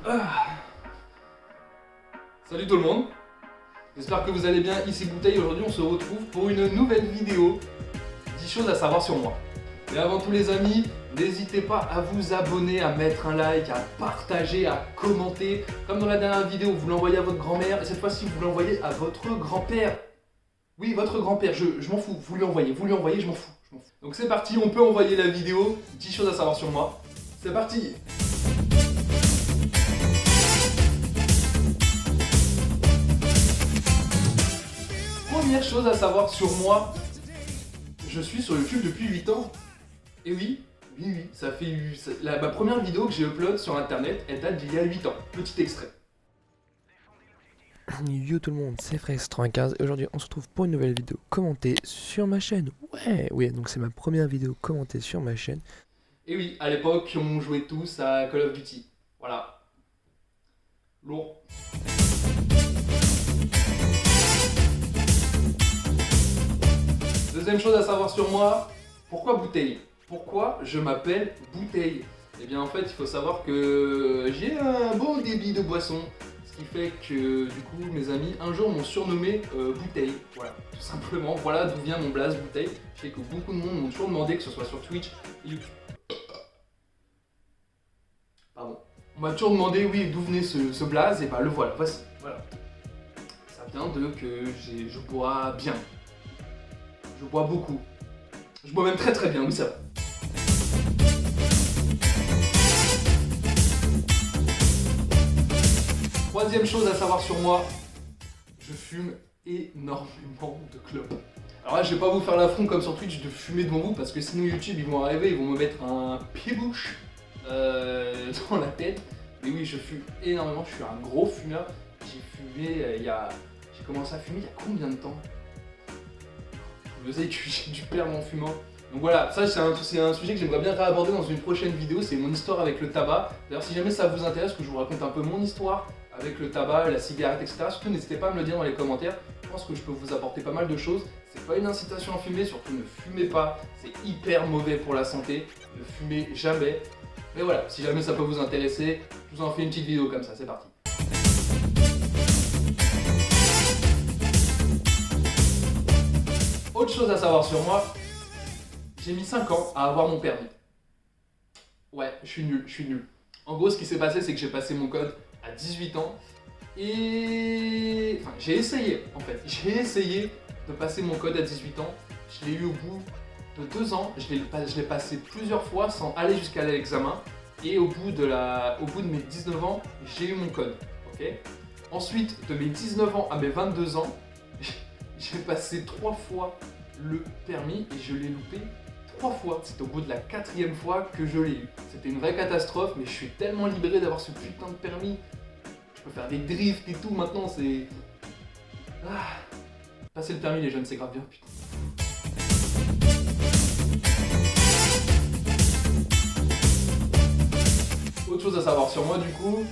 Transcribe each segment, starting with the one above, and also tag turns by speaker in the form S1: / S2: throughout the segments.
S1: Ah. Salut tout le monde, j'espère que vous allez bien, ici Bouteille. Aujourd'hui on se retrouve pour une nouvelle vidéo, 10 choses à savoir sur moi. Mais avant tout les amis, n'hésitez pas à vous abonner, à mettre un like, à partager, à commenter. Comme dans la dernière vidéo, vous l'envoyez à votre grand-mère et cette fois-ci vous l'envoyez à votre grand-père. Oui, votre grand-père, je m'en fous, vous lui envoyez, je m'en fous. Donc c'est parti, on peut envoyer la vidéo, 10 choses à savoir sur moi. C'est parti. Première chose à savoir sur moi, je suis sur YouTube depuis 8 ans. Et oui, ça fait... ma première vidéo que j'ai upload sur internet, elle date d'il y a 8 ans. Petit extrait.
S2: Yo tout le monde, c'est Frex95 et aujourd'hui on se retrouve pour une nouvelle vidéo commentée sur ma chaîne. Oui, donc c'est ma première vidéo commentée sur ma chaîne.
S1: Et oui, à l'époque on jouait tous à Call of Duty. Voilà. Lourd. Deuxième chose à savoir sur moi, pourquoi Bouteille? Pourquoi je m'appelle Bouteille? Eh bien en fait il faut savoir que j'ai un bon débit de boisson. Ce qui fait que du coup mes amis un jour m'ont surnommé Bouteille. Voilà, tout simplement, voilà d'où vient mon blaze Bouteille. Je sais que beaucoup de monde m'ont toujours demandé, que ce soit sur Twitch et YouTube. Pardon. On m'a toujours demandé oui d'où venait ce blaze, et bah le voilà, voici. Voilà. Ça vient de que je bois bien. Je bois beaucoup. Je bois même très très bien, oui ça va. Troisième chose à savoir sur moi, je fume énormément de clopes. Alors là je vais pas vous faire l'affront comme sur Twitch de fumer devant vous parce que sinon YouTube ils vont arriver, ils vont me mettre un pied-bouche dans la tête. Mais oui je fume énormément, je suis un gros fumeur. J'ai fumé j'ai commencé à fumer il y a combien de temps? Je sais que j'ai dû perdre mon fumant. Donc voilà, ça c'est un sujet que j'aimerais bien réaborder dans une prochaine vidéo, c'est mon histoire avec le tabac. D'ailleurs si jamais ça vous intéresse que je vous raconte un peu mon histoire avec le tabac, la cigarette, etc. Surtout n'hésitez pas à me le dire dans les commentaires, je pense que je peux vous apporter pas mal de choses. C'est pas une incitation à fumer, surtout ne fumez pas, c'est hyper mauvais pour la santé, ne fumez jamais. Mais voilà, si jamais ça peut vous intéresser, je vous en fais une petite vidéo comme ça, c'est parti. Autre chose à savoir sur moi, j'ai mis 5 ans à avoir mon permis. Ouais, je suis nul. En gros, ce qui s'est passé, c'est que j'ai passé mon code à 18 ans et... Enfin, j'ai essayé, en fait. J'ai essayé de passer mon code à 18 ans. Je l'ai eu au bout de 2 ans. Je l'ai passé plusieurs fois sans aller jusqu'à l'examen. Et au bout de mes 19 ans, j'ai eu mon code. Ok. Ensuite, de mes 19 ans à mes 22 ans, j'ai passé 3 fois le permis et je l'ai loupé 3 fois. C'est au bout de la 4e fois que je l'ai eu. C'était une vraie catastrophe, mais je suis tellement libéré d'avoir ce putain de permis. Je peux faire des drifts et tout maintenant, c'est... Ah. Passer le permis les jeunes, c'est grave bien, putain. Autre chose à savoir sur moi du coup,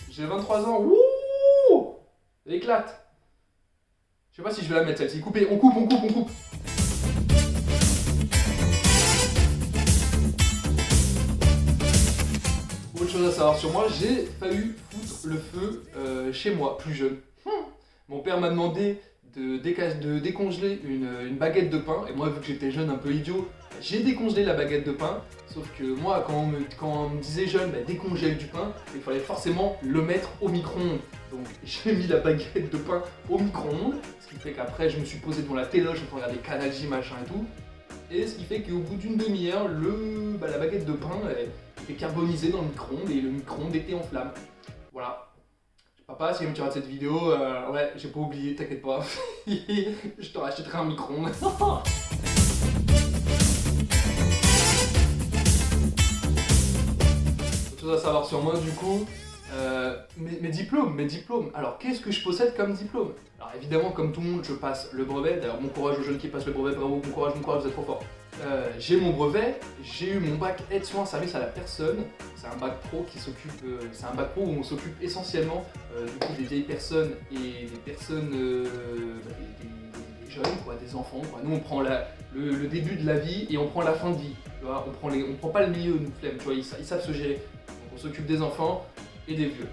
S1: j'ai 23 ans, wouh, éclate. Je sais pas si je vais la mettre celle-ci. Coupez, on coupe. Autre chose à savoir sur moi, j'ai failli foutre le feu chez moi, plus jeune. Mon père m'a demandé de décongeler une baguette de pain. Et moi, vu que j'étais jeune, un peu idiot, j'ai décongelé la baguette de pain. Sauf que moi, quand on me disait jeune, décongèle du pain, il fallait forcément le mettre au micro-ondes. Donc j'ai mis la baguette de pain au micro-ondes, ce qui fait qu'après je me suis posé devant la télé, je peux regarder Canal J, machin et tout. Et ce qui fait qu'au bout d'une demi-heure, la baguette de pain était carbonisée dans le micro-ondes et le micro-ondes était en flamme. Voilà. Papa, si jamais tu regardes cette vidéo, ouais, j'ai pas oublié, t'inquiète pas. Je te rachèterai un micro-ondes. Autre chose à savoir sur moi du coup, mes diplômes. Alors qu'est-ce que je possède comme diplôme? Alors évidemment comme tout le monde je passe le brevet, d'ailleurs bon courage aux jeunes qui passent le brevet, bravo, bon courage, vous êtes trop forts. J'ai mon brevet, j'ai eu mon bac aide-soins service à la personne, c'est un bac pro qui s'occupe, c'est un bac pro où on s'occupe essentiellement du coup des vieilles personnes et des personnes, des jeunes, quoi, des enfants, quoi. Nous on prend le début de la vie et on prend la fin de vie, tu vois, on prend pas le milieu, nous flemme, tu vois, ils savent se gérer. Donc on s'occupe des enfants et des vieux,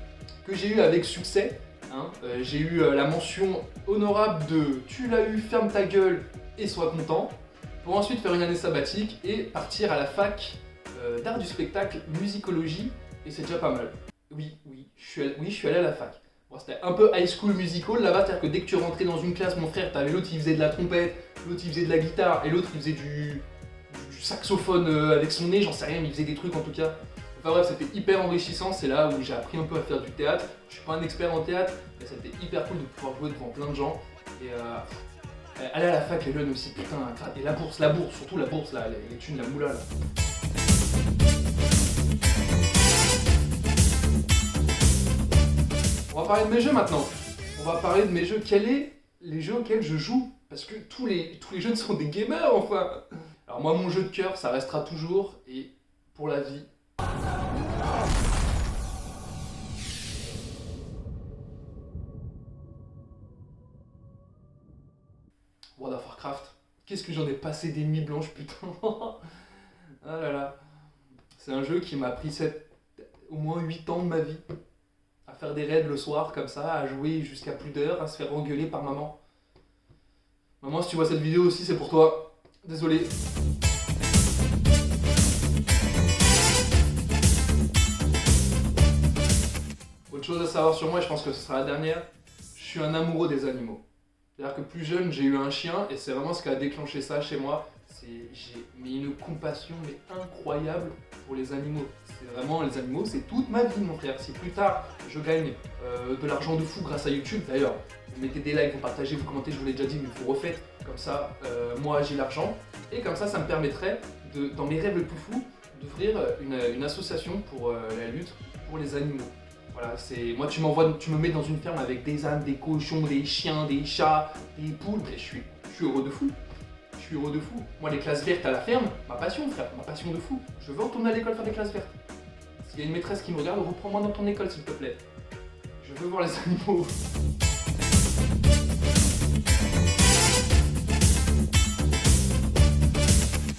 S1: que j'ai eu avec succès. Hein. J'ai eu la mention honorable de « tu l'as eu, ferme ta gueule et sois content », pour ensuite faire une année sabbatique et partir à la fac d'art du spectacle, musicologie, et c'est déjà pas mal. Oui, je suis allé à la fac. Bon, c'était un peu high school musical là-bas, c'est-à-dire que dès que tu rentrais dans une classe, mon frère, t'avais l'autre qui faisait de la trompette, l'autre qui faisait de la guitare, et l'autre qui faisait du saxophone avec son nez, j'en sais rien, mais il faisait des trucs en tout cas. Enfin bref, c'était hyper enrichissant, c'est là où j'ai appris un peu à faire du théâtre. Je suis pas un expert en théâtre, mais c'était hyper cool de pouvoir jouer devant plein de gens. Et aller à la fac, les jeunes aussi, putain, et la bourse, surtout la bourse là, les thunes, la moula là. On va parler de mes jeux maintenant. On va parler de mes jeux. Quels sont les jeux auxquels je joue? Parce que tous les jeunes sont des gamers enfin. Alors moi, mon jeu de cœur, ça restera toujours, et pour la vie, World of Warcraft. Qu'est-ce que j'en ai passé des nuits blanches, putain. Ah là là. C'est un jeu qui m'a pris au moins 8 ans de ma vie. À faire des raids le soir comme ça, à jouer jusqu'à plus d'heures, à se faire engueuler par maman. Maman, si tu vois cette vidéo aussi, c'est pour toi. Désolé. Autre chose à savoir sur moi, et je pense que ce sera la dernière, je suis un amoureux des animaux. C'est-à-dire que plus jeune, j'ai eu un chien, et c'est vraiment ce qui a déclenché ça chez moi. J'ai une compassion incroyable pour les animaux. C'est vraiment, les animaux, c'est toute ma vie, mon frère. Si plus tard, je gagne de l'argent de fou grâce à YouTube, d'ailleurs, vous mettez des likes, vous partagez, vous commentez, je vous l'ai déjà dit, mais vous refaites. Comme ça, moi, j'ai l'argent. Et comme ça me permettrait, dans mes rêves les plus fous, d'ouvrir une association pour la lutte pour les animaux. Voilà, moi, tu me mets dans une ferme avec des ânes, des cochons, des chiens, des chats, des poules, mais je suis heureux de fou. Je suis heureux de fou. Moi, les classes vertes à la ferme, ma passion, frère, ma passion de fou. Je veux retourner à l'école faire des classes vertes. S'il y a une maîtresse qui me regarde, reprends-moi dans ton école, s'il te plaît. Je veux voir les animaux.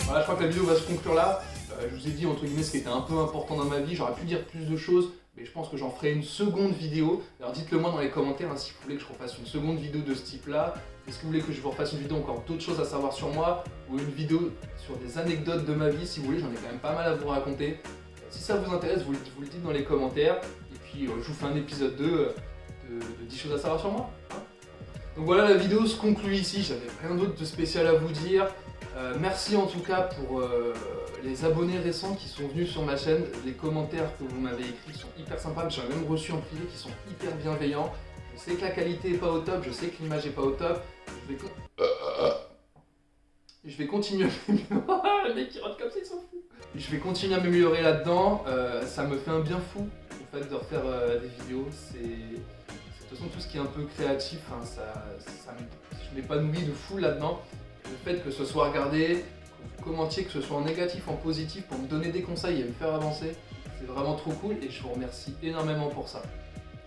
S1: Voilà, je crois que la vidéo va se conclure là. Je vous ai dit, entre guillemets, ce qui était un peu important dans ma vie. J'aurais pu dire plus de choses, mais je pense que j'en ferai une seconde vidéo. Alors dites-le moi dans les commentaires hein, si vous voulez que je refasse une seconde vidéo de ce type-là. Est-ce que vous voulez que je vous refasse une vidéo encore d'autres choses à savoir sur moi, ou une vidéo sur des anecdotes de ma vie, si vous voulez, j'en ai quand même pas mal à vous raconter. Si ça vous intéresse, vous le dites dans les commentaires, et puis je vous fais un épisode 2 de 10 choses à savoir sur moi. Hein. Donc voilà, la vidéo se conclut ici, j'avais rien d'autre de spécial à vous dire. Merci en tout cas pour les abonnés récents qui sont venus sur ma chaîne, les commentaires que vous m'avez écrits sont hyper sympas, j'en ai même reçu en privé qui sont hyper bienveillants. Je sais que la qualité est pas au top, je sais que l'image est pas au top. Je vais continuer à m'améliorer. Le mec qui rentre comme ça, il s'en fout. Je vais continuer à m'améliorer là-dedans. Ça me fait un bien fou en fait de refaire des vidéos. De toute façon tout ce qui est un peu créatif, hein, je m'épanouis de fou là-dedans. Le fait que ce soit regardé, que vous commentiez, que ce soit en négatif, en positif, pour me donner des conseils et me faire avancer, c'est vraiment trop cool et je vous remercie énormément pour ça.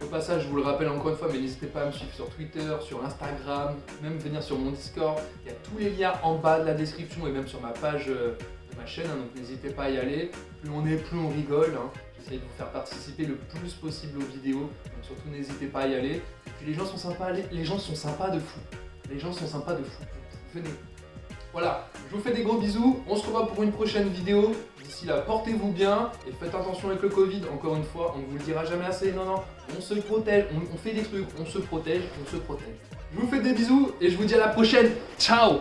S1: Au passage, je vous le rappelle encore une fois, mais n'hésitez pas à me suivre sur Twitter, sur Instagram, même venir sur mon Discord. Il y a tous les liens en bas de la description et même sur ma page de ma chaîne, hein, donc n'hésitez pas à y aller. Plus on est, plus on rigole. Hein. J'essaie de vous faire participer le plus possible aux vidéos, donc surtout n'hésitez pas à y aller. Et puis les gens sont sympas, les gens sont sympas de fou. Les gens sont sympas de fou. Venez. Voilà, je vous fais des gros bisous, on se revoit pour une prochaine vidéo. D'ici là, portez-vous bien et faites attention avec le Covid, encore une fois, on ne vous le dira jamais assez, non, on se protège, on fait des trucs, on se protège, on se protège. Je vous fais des bisous et je vous dis à la prochaine, ciao.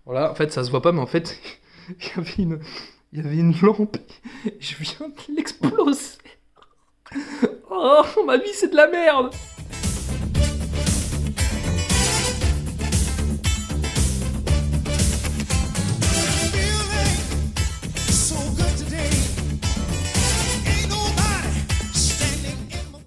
S1: Voilà, en fait ça se voit pas, mais en fait, il y avait une lampe et je viens de l'exploser. Oh, ma vie c'est de la merde.